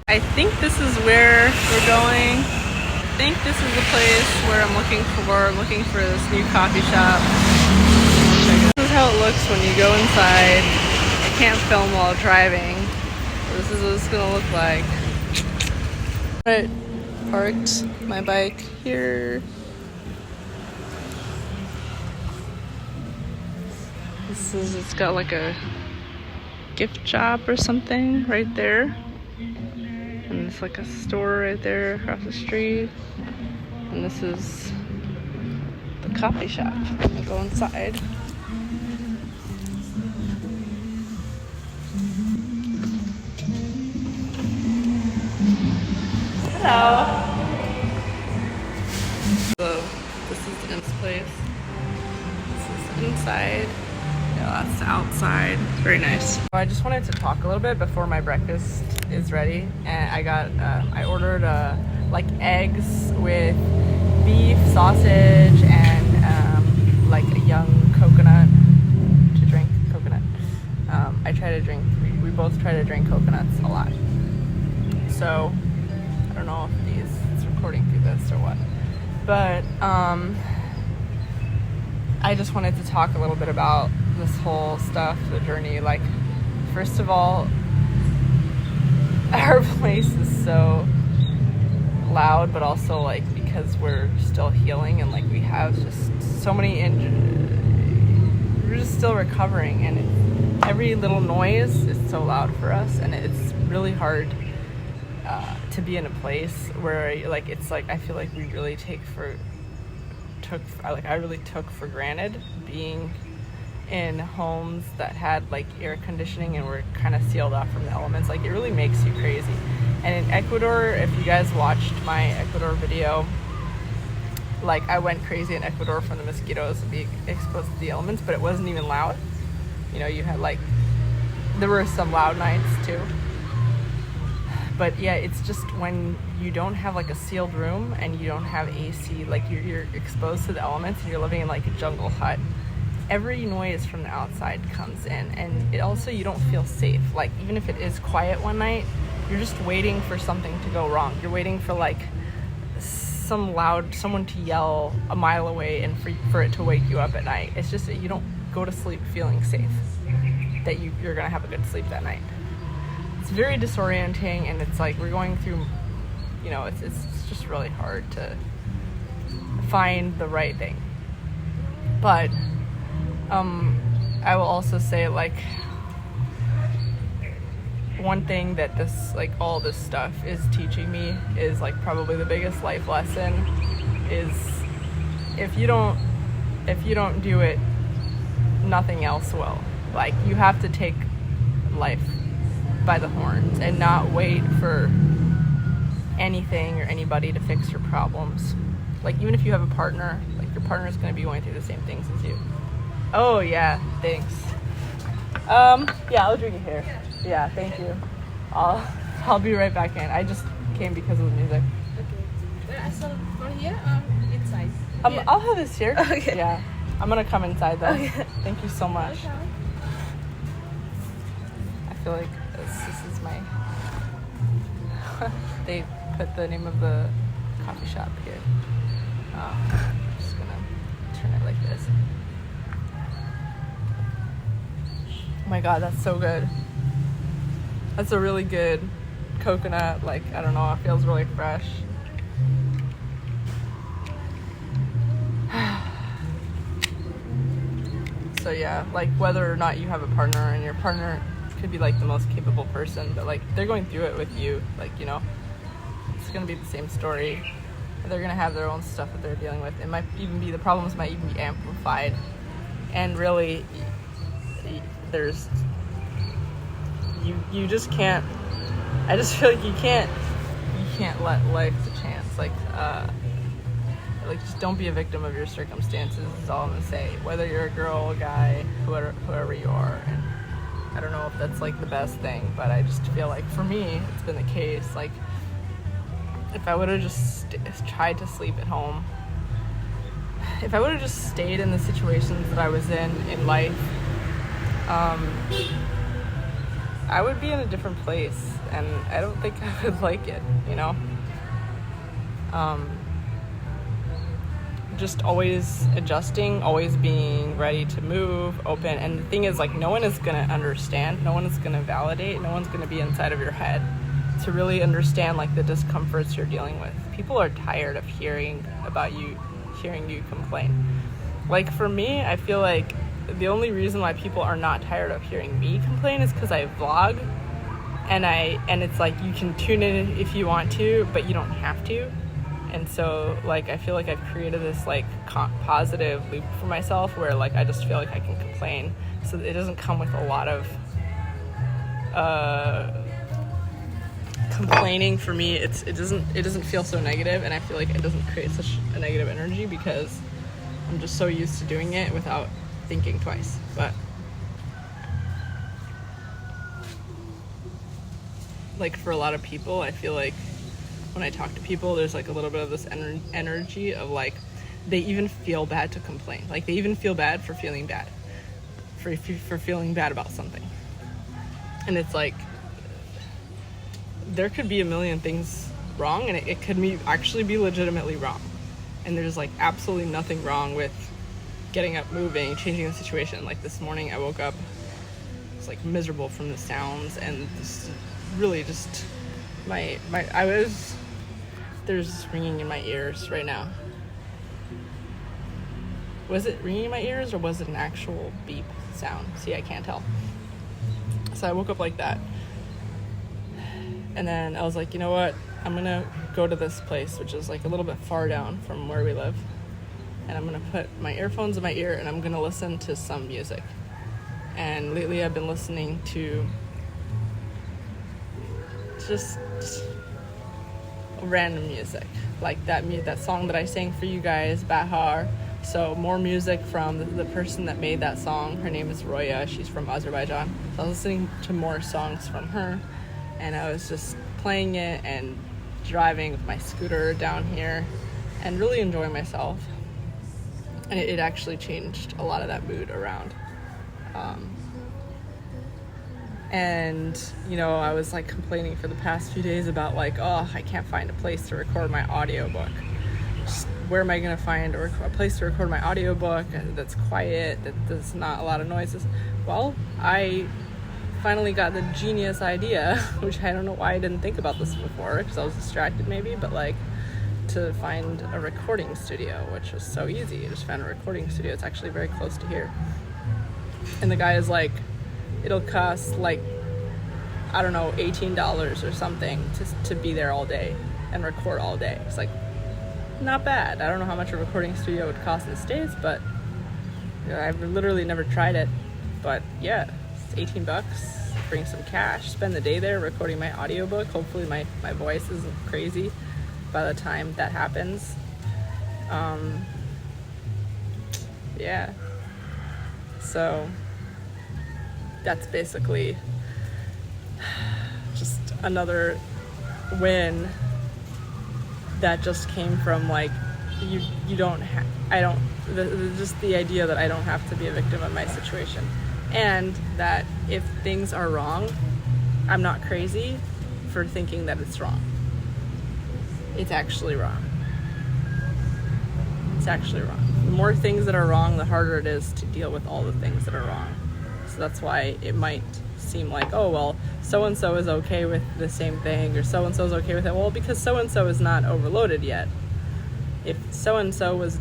I think this is where we're going. I think this is the place where I'm looking for this new coffee shop. This is how it looks when you go inside. I can't film while driving. This is what it's gonna look like. Alright, parked my bike here. It's got like a gift shop or something right there. And it's like a store right there across the street. And this is the coffee shop. I'll go inside. Hello. So this is this place. This is inside. Yeah, that's the outside. It's very nice. I just wanted to talk a little bit before my breakfast is ready, and I ordered like eggs with beef, sausage, and like a young coconut to drink. Coconut. We both try to drink coconuts a lot. So I don't know if it's recording through this or what, but I just wanted to talk a little bit about this whole stuff, the journey. Like, first of all, our place is so loud, but also like because we're still healing and like we have just so many injuries, we're just still recovering, and every little noise is so loud for us, and it's really hard to be in a place where like it's like I feel like we really I really took for granted being in homes that had like air conditioning and were kind of sealed off from the elements. Like, it really makes you crazy. And in Ecuador, if you guys watched my Ecuador video, like I went crazy in Ecuador from the mosquitoes being exposed to the elements, but it wasn't even loud. You know, you had like, there were some loud nights too. But yeah, it's just when you don't have like a sealed room and you don't have AC, like you're exposed to the elements and you're living in like a jungle hut, every noise from the outside comes in, and it also, you don't feel safe. Like, even if it is quiet one night, you're just waiting for something to go wrong. You're waiting for like someone to yell a mile away and for it to wake you up at night. It's just that you don't go to sleep feeling safe, that you're gonna have a good sleep that night. It's very disorienting, and it's like we're going through, you know, it's just really hard to find the right thing. But I will also say, like, one thing that this, like, all this stuff is teaching me is like probably the biggest life lesson is if you don't do it, nothing else will. Like, you have to take life by the horns and not wait for anything or anybody to fix your problems. Like, even if you have a partner, like, your partner is going to be going through the same things as you. Oh yeah, thanks. Yeah, I'll drink it here. Yeah, thank you. I'll be right back in. I just came because of the music. Okay. So for here inside? I'll have this here. Okay. Yeah. I'm gonna come inside though. Okay. Thank you so much. Okay. I feel like this is my they put the name of the coffee shop here. I'm just gonna turn it like this. Oh my god, that's so good. That's a really good coconut, like, I don't know, it feels really fresh. So yeah, like, whether or not you have a partner, and your partner could be like the most capable person, but like they're going through it with you, like, you know, it's gonna be the same story. They're gonna have their own stuff that they're dealing with. It might even be, the problems might even be amplified, and really there's you just can't, I just feel like you can't let life a chance. Like just don't be a victim of your circumstances is all I'm gonna say, whether you're a girl, a guy, whoever you are. And I don't know if that's like the best thing, but I just feel like for me it's been the case. Like, if I would have just tried to sleep at home, if I would have just stayed in the situations that I was in life, I would be in a different place, and I don't think I would like it, you know? Just always adjusting, always being ready to move, open. And the thing is, like, no one is going to understand, no one is going to validate, no one's going to be inside of your head to really understand, like, the discomforts you're dealing with. People are tired of hearing you complain. Like, for me, I feel like the only reason why people are not tired of hearing me complain is because I vlog, and it's like, you can tune in if you want to, but you don't have to. And so, like, I feel like I've created this, like, positive loop for myself where, like, I just feel like I can complain. So it doesn't come with a lot of complaining for me. It doesn't feel so negative, and I feel like it doesn't create such a negative energy because I'm just so used to doing it without thinking twice. But, like, for a lot of people, I feel like when I talk to people, there's, like, a little bit of this energy of, like, they even feel bad to complain. Like, they even feel bad for feeling bad, for feeling bad about something. And it's like, there could be a million things wrong, and it could actually be legitimately wrong. And there's, like, absolutely nothing wrong with getting up, moving, changing the situation. Like, this morning I woke up, I was, like, miserable from the sounds, and just really just there's ringing in my ears right now. Was it ringing in my ears, or was it an actual beep sound? See, I can't tell. So I woke up like that. And then I was like, you know what? I'm going to go to this place, which is, like, a little bit far down from where we live. And I'm going to put my earphones in my ear, and I'm going to listen to some music. And lately I've been listening to just random music, like that song that I sang for you guys, Bahar. So more music from the person that made that song. Her name is Roya. She's from Azerbaijan. So I was listening to more songs from her, and I was just playing it and driving with my scooter down here and really enjoying myself. And it actually changed a lot of that mood around. And, you know, I was, like, complaining for the past few days about, like, oh, I can't find a place to record my audiobook. Just, where am I going to find a place to record my audiobook that's quiet, that there's not a lot of noises? Well, I finally got the genius idea, which I don't know why I didn't think about this before, because I was distracted maybe, but, like, to find a recording studio, which was so easy. I just found a recording studio. It's actually very close to here. And the guy is like, it'll cost, like, I don't know, $18 or something to be there all day and record all day. It's like, not bad. I don't know how much a recording studio would cost in the States, but, you know, I've literally never tried it. But yeah, it's $18, bring some cash, spend the day there recording my audiobook. Hopefully my voice isn't crazy by the time that happens. Yeah. So that's basically just another win that just came from, like, just the idea that I don't have to be a victim of my situation, and that if things are wrong, I'm not crazy for thinking that it's wrong. It's actually wrong. It's actually wrong. The more things that are wrong, the harder it is to deal with all the things that are wrong. So that's why it might seem like, oh, well, so-and-so is okay with the same thing, or so-and-so is okay with it. Well, because so-and-so is not overloaded yet. If so-and-so was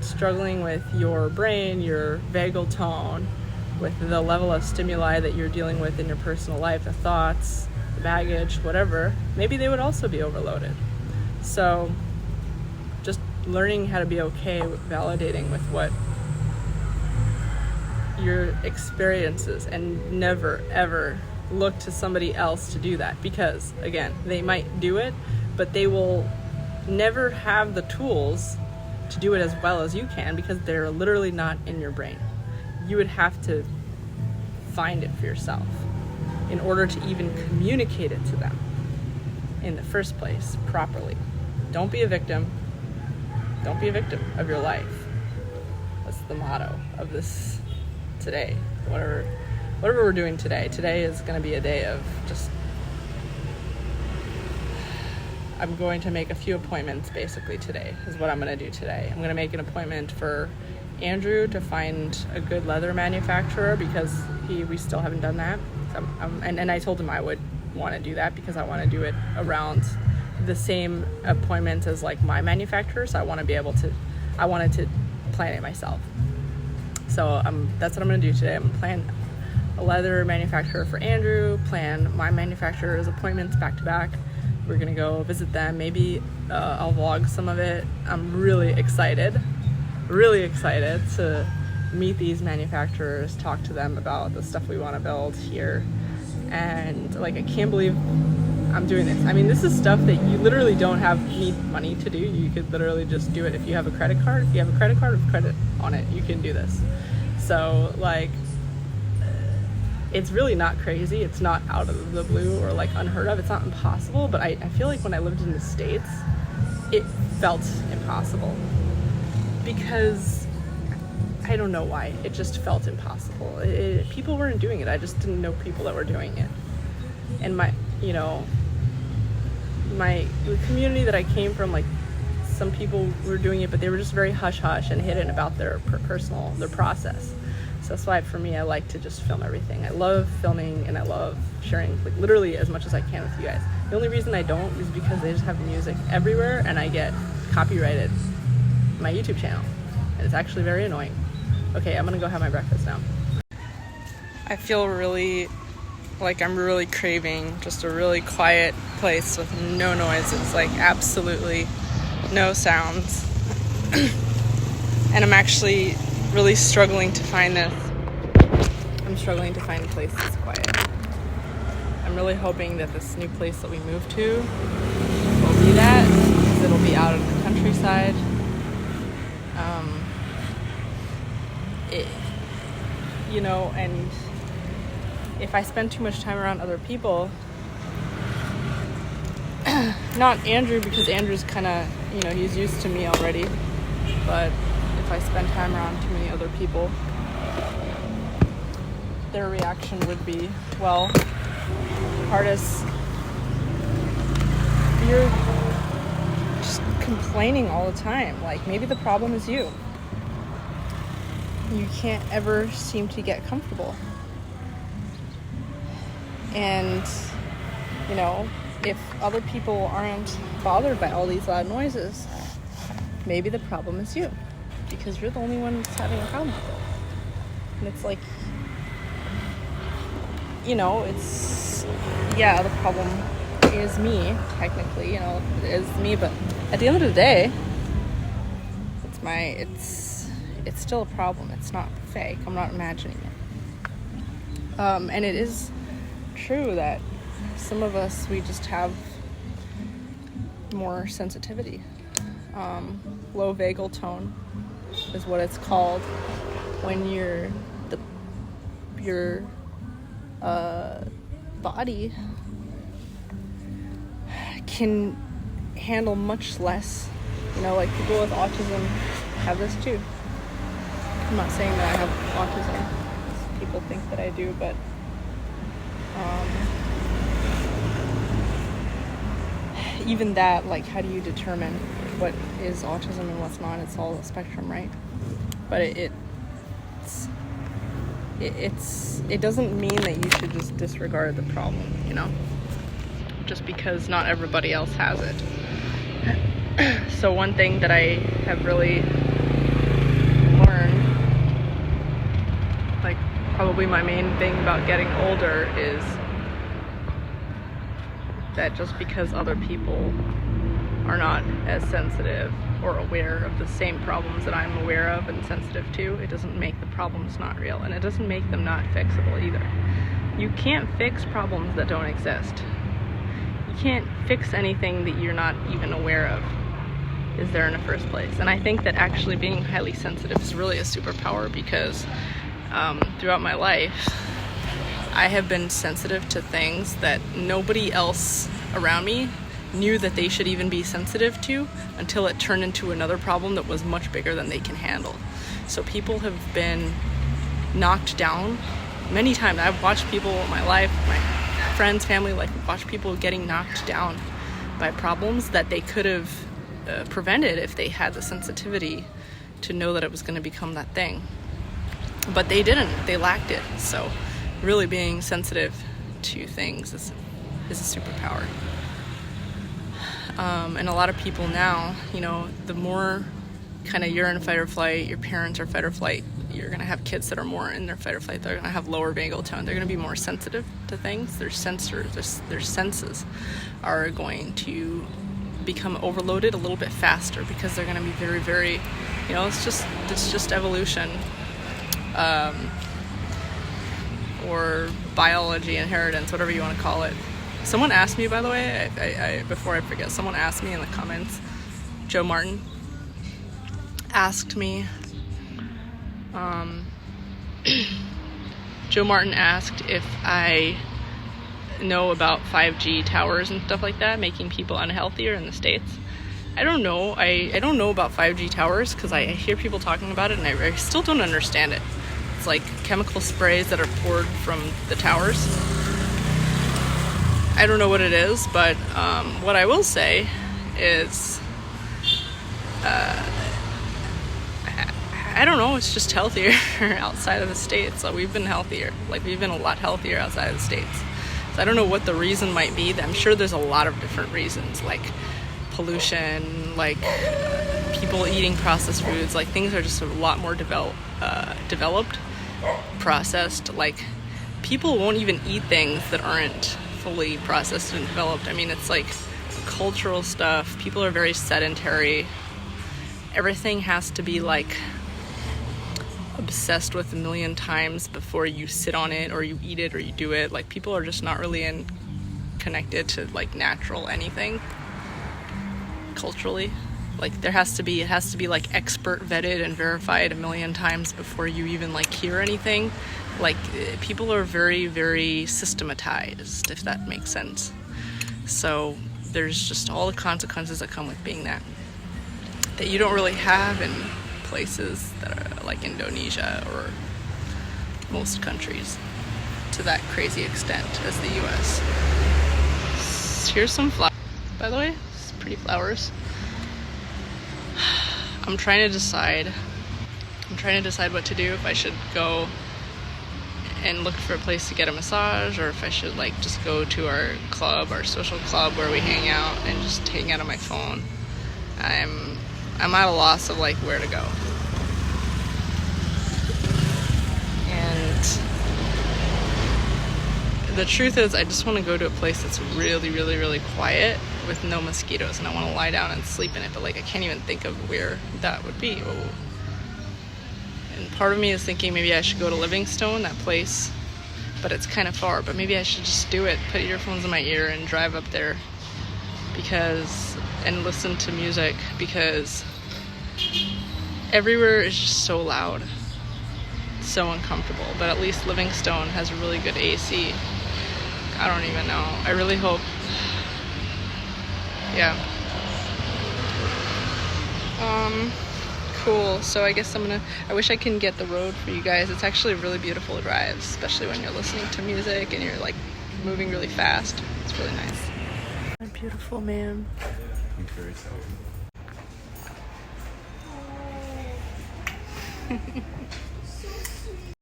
struggling with your brain, your vagal tone, with the level of stimuli that you're dealing with in your personal life, the thoughts, the baggage, whatever, maybe they would also be overloaded. So just learning how to be okay with validating with what your experiences, and never ever look to somebody else to do that, because again, they might do it, but they will never have the tools to do it as well as you can, because they're literally not in your brain. You would have to find it for yourself in order to even communicate it to them in the first place properly. Don't be a victim. Don't be a victim of your life. That's the motto of this today. Whatever whatever we're doing today. Today is going to be a day of just, I'm going to make a few appointments basically today is what I'm going to do today. I'm going to make an appointment for Andrew to find a good leather manufacturer because we still haven't done that. So and I told him I would want to do that because I want to do it around the same appointments as like my manufacturer. So I wanted to plan it myself. So that's what I'm going to do today. I'm going to plan a leather manufacturer for Andrew, plan my manufacturer's appointments back to back. We're going to go visit them. Maybe I'll vlog some of it. I'm really excited to meet these manufacturers, talk to them about the stuff we want to build here. And like, I can't believe I'm doing this. I mean, this is stuff that you literally don't need money to do. You could literally just do it if you have a credit card. If you have a credit card with credit on it, you can do this. So like, it's really not crazy. It's not out of the blue or like unheard of. It's not impossible, but I feel like when I lived in the States, it felt impossible because I don't know why. It just felt impossible. People weren't doing it. I just didn't know people that were doing it. And the community that I came from, like, some people were doing it, but they were just very hush-hush and hidden about their process. So that's why, for me, I like to just film everything. I love filming and I love sharing, like, literally as much as I can with you guys. The only reason I don't is because they just have music everywhere and I get copyrighted my YouTube channel. And it's actually very annoying. Okay, I'm gonna go have my breakfast now. I feel really like I'm really craving just a really quiet place with no noises, like absolutely no sounds. And I'm actually really struggling to find this. I'm struggling to find a place that's quiet. I'm really hoping that this new place that we moved to will be that, because it'll be out in the countryside. And if I spend too much time around other people, not Andrew, because Andrew's kind of, he's used to me already, but if I spend time around too many other people, their reaction would be, well, Pardes, you're just complaining all the time. Like, maybe the problem is you. You can't ever seem to get comfortable. And, if other people aren't bothered by all these loud noises, maybe the problem is you, because you're the only one that's having a problem with it. And it's like, the problem is me, technically, it is me, but at the end of the day, it's still a problem. It's not fake. I'm not imagining it. And it is true that some of us, we just have more sensitivity. Low vagal tone is what it's called when your body can handle much less. Like people with autism have this too. I'm not saying that I have autism. People think that I do, but even that, like, how do you determine what is autism and what's not? It's all a spectrum, right? But it doesn't mean that you should just disregard the problem, just because not everybody else has it. So one thing that I have really learned, like probably my main thing about getting older, is that just because other people are not as sensitive or aware of the same problems that I'm aware of and sensitive to, it doesn't make the problems not real, and it doesn't make them not fixable either. You can't fix problems that don't exist. You can't fix anything that you're not even aware of is there in the first place. And I think that actually being highly sensitive is really a superpower, because throughout my life I have been sensitive to things that nobody else around me knew that they should even be sensitive to, until it turned into another problem that was much bigger than they can handle. So people have been knocked down many times I've watched people in my life, my friends, family, like watch people getting knocked down by problems that they could have prevented if they had the sensitivity to know that it was going to become that thing. But they didn't. They lacked it. So really being sensitive to things is a superpower. And a lot of people now, you know, the more kind of you're in fight or flight, your parents are fight or flight, you're going to have kids that are more in their fight or flight. They're going to have lower vagal tone. They're going to be more sensitive to things. Their sensors, their senses are going to become overloaded a little bit faster because they're going to be very, very, you know, it's just evolution. Or biology, inheritance, whatever you want to call it. Someone asked me, by the way, I before I forget, someone asked me in the comments, Joe Martin asked me, Joe Martin asked if I know about 5G towers and stuff like that, making people unhealthier in the States. I don't know. I don't know about 5G towers because I hear people talking about it and I still don't understand it. It's like chemical sprays that are poured from the towers. I don't know what it is, but what I will say is, I don't know, it's just healthier outside of the States. So we've been healthier. Like, we've been a lot healthier outside of the States. So I don't know what the reason might be. I'm sure there's a lot of different reasons, like pollution, like people eating processed foods. Like, things are just a lot more developed, processed. Like, people won't even eat things that aren't fully processed and developed. I mean, it's like cultural stuff. People are very sedentary. Everything has to be like obsessed with a million times before you sit on it or you eat it or you do it. Like, people are just not really connected to like natural anything culturally. Like, it has to be like expert vetted and verified a million times before you even like hear anything. Like, people are very, very systematized, if that makes sense. So there's just all the consequences that come with being that you don't really have in places that are like Indonesia or most countries to that crazy extent as the US. Here's some flowers, by the way. It's pretty flowers. I'm trying to decide what to do, if I should go and look for a place to get a massage, or if I should like just go to our club, our social club where we hang out, and just hang out on my phone. I'm at a loss of like where to go. And the truth is, I just want to go to a place that's really, really, really quiet with no mosquitoes, and I want to lie down and sleep in it, but like I can't even think of where that would be. And part of me is thinking maybe I should go to Livingstone, that place, but it's kind of far. But maybe I should just do it, put earphones in my ear and drive up there and listen to music, because everywhere is just so loud, so uncomfortable. But at least Livingstone has really good AC. I don't even know. I really hope. Yeah. Cool. So I guess I wish I can get the road for you guys. It's actually a really beautiful drive, especially when you're listening to music and you're like moving really fast. It's really nice. My beautiful man. I'm very sorry.